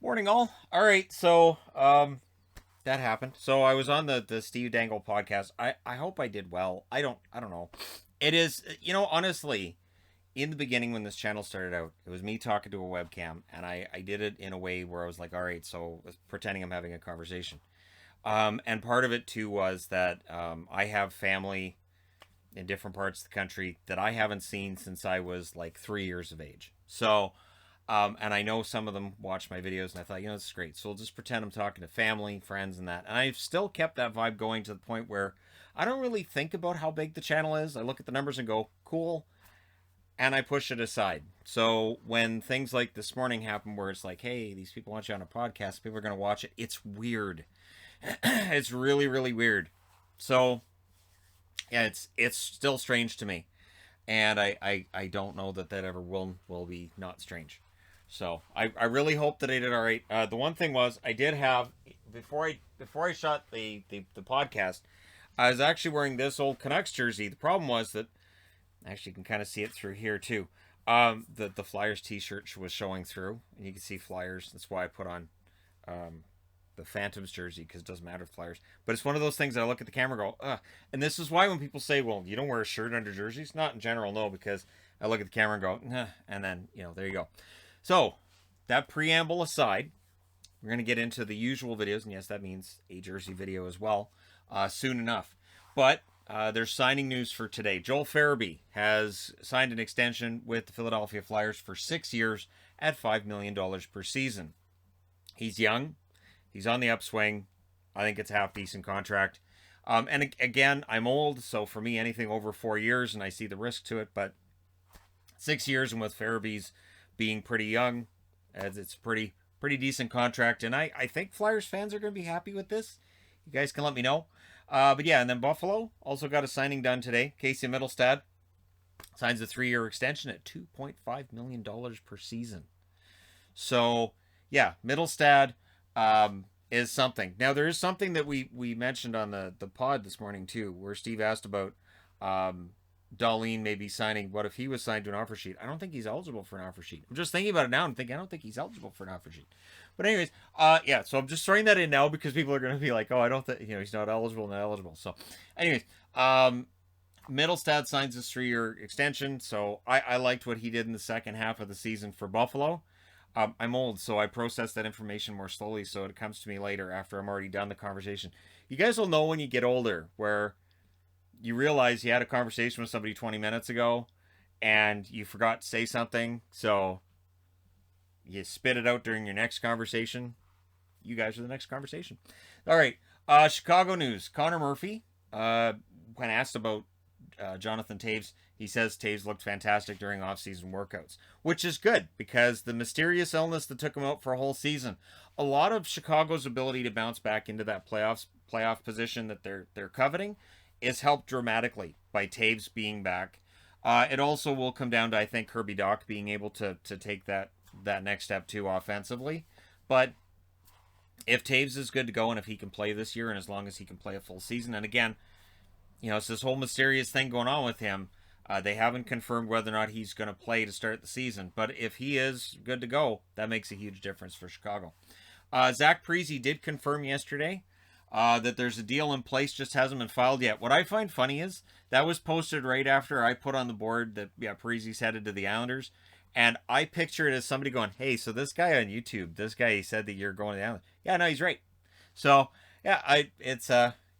Morning, all. All right, so that happened. So I was on the Steve Dangle podcast. I hope I did well. I don't know. It is honestly, in the beginning when this channel started out, it was me talking to a webcam, and I did it in a way where I was like, all right, so I was pretending I'm having a conversation. And part of it too was that I have family in different parts of the country that I haven't seen since I was like 3 years of age. So and I know some of them watch my videos, and I thought, this is great. So I'll just pretend I'm talking to family, friends, and that. And I've still kept that vibe going to the point where I don't really think about how big the channel is. I look at the numbers and go, cool, and I push it aside. So when things like this morning happen where it's like, hey, these people want you on a podcast, people are going to watch it, it's weird. It's really, really weird. So, yeah, it's still strange to me. And I don't know that ever will be not strange. So I really hope that I did all right. The one thing was I did have before I shot the podcast, I was actually wearing this old Canucks jersey. The problem was that actually you can kind of see it through here too. The Flyers T-shirt was showing through, and you can see Flyers. That's why I put on the Phantoms jersey, because it doesn't matter Flyers. But it's one of those things that I look at the camera and go, ugh. And this is why when people say, well, you don't wear a shirt under jerseys, not in general, no, because I look at the camera and go, nah, and then there you go. So that preamble aside, we're going to get into the usual videos, and yes, that means a jersey video as well, soon enough. But there's signing news for today. Joel Farabee has signed an extension with the Philadelphia Flyers for 6 years at $5 million per season. He's young. He's on the upswing. I think it's a half decent contract. And again, I'm old, so for me, anything over 4 years, and I see the risk to it. But 6 years, and with Farabee's being pretty young, as it's pretty decent contract. And I think Flyers fans are going to be happy with this. You guys can let me know. But yeah, and then Buffalo also got a signing done today. Casey Mittelstadt signs a 3-year extension at $2.5 million per season. So yeah, Mittelstadt is something. Now there is something that we mentioned on the pod this morning too, where Steve asked about Darlene maybe signing. What if he was signed to an offer sheet? I don't think he's eligible for an offer sheet. I'm just thinking about it now and thinking I don't think he's eligible for an offer sheet. But anyways, yeah. So I'm just throwing that in now because people are going to be like, oh, I don't think he's not eligible. So, anyways, Mittelstadt signs this 3-year extension. So I liked what he did in the second half of the season for Buffalo. I'm old, so I process that information more slowly, so it comes to me later after I'm already done the conversation. You guys will know when you get older, where you realize you had a conversation with somebody 20 minutes ago, and you forgot to say something, so you spit it out during your next conversation. You guys are the next conversation. All right, Chicago news. Connor Murphy, when asked about Jonathan Toews, he says Toews looked fantastic during off-season workouts, which is good because the mysterious illness that took him out for a whole season, a lot of Chicago's ability to bounce back into that playoff position that they're coveting is helped dramatically by Toews being back. It also will come down to, I think, Kirby Dach being able to take that next step too offensively. But if Toews is good to go and if he can play this year, and as long as he can play a full season, and again, it's this whole mysterious thing going on with him. They haven't confirmed whether or not he's going to play to start the season. But if he is good to go, that makes a huge difference for Chicago. Zach Parise did confirm yesterday that there's a deal in place, just hasn't been filed yet. What I find funny is that was posted right after I put on the board that, Parise's headed to the Islanders. And I picture it as somebody going, hey, so this guy on YouTube, this guy, he said that you're going to the Islanders. Yeah, no, he's right. So, yeah,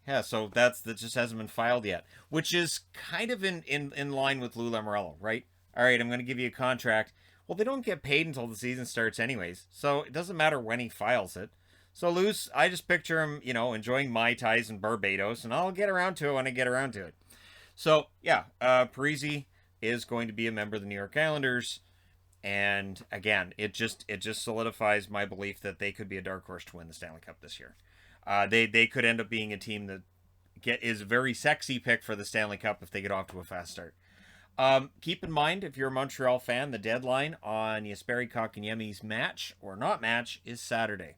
yeah, so that just hasn't been filed yet, which is kind of in line with Lou Lamoriello, right? All right, I'm going to give you a contract. Well, they don't get paid until the season starts anyways, so it doesn't matter when he files it. So Lou's, I just picture him, enjoying Mai Tais in Barbados, and I'll get around to it when I get around to it. So, yeah, Parise is going to be a member of the New York Islanders, and again, it just solidifies my belief that they could be a dark horse to win the Stanley Cup this year. They could end up being a team that is a very sexy pick for the Stanley Cup if they get off to a fast start. Keep in mind, if you're a Montreal fan, the deadline on Jesperi Kotkaniemi's match or not match is Saturday.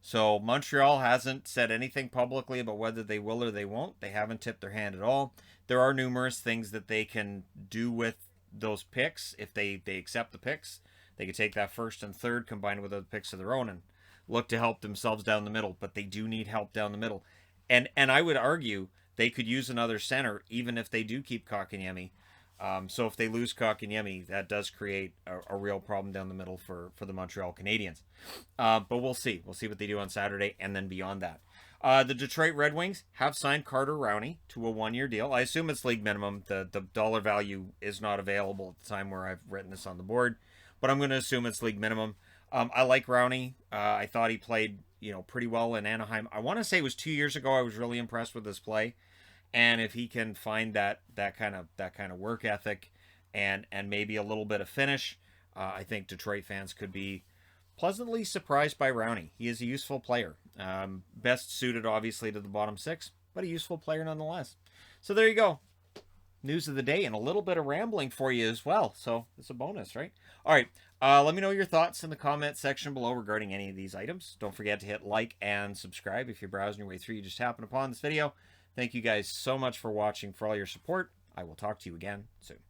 So Montreal hasn't said anything publicly about whether they will or they won't. They haven't tipped their hand at all. There are numerous things that they can do with those picks if they accept the picks. They could take that first and third, combined with other picks of their own, and look to help themselves down the middle, but they do need help down the middle. And I would argue they could use another center even if they do keep Kotkaniemi. So if they lose Kotkaniemi, that does create a real problem down the middle for the Montreal Canadiens. But we'll see. We'll see what they do on Saturday and then beyond that. The Detroit Red Wings have signed Carter Rowney to a 1-year deal. I assume it's league minimum. The dollar value is not available at the time where I've written this on the board, but I'm going to assume it's league minimum. I like Rowney. I thought he played pretty well in Anaheim. I want to say it was 2 years ago. I was really impressed with his play, and if he can find that kind of work ethic and maybe a little bit of finish, I think Detroit fans could be pleasantly surprised by Rowney. He is a useful player. Best suited, obviously, to the bottom six, but a useful player nonetheless. So there you go. News of the day and a little bit of rambling for you as well. So it's a bonus, right? All right. Let me know your thoughts in the comment section below regarding any of these items. Don't forget to hit like and subscribe if you're browsing your way through. You just happen upon this video. Thank you guys so much for watching, for all your support. I will talk to you again soon.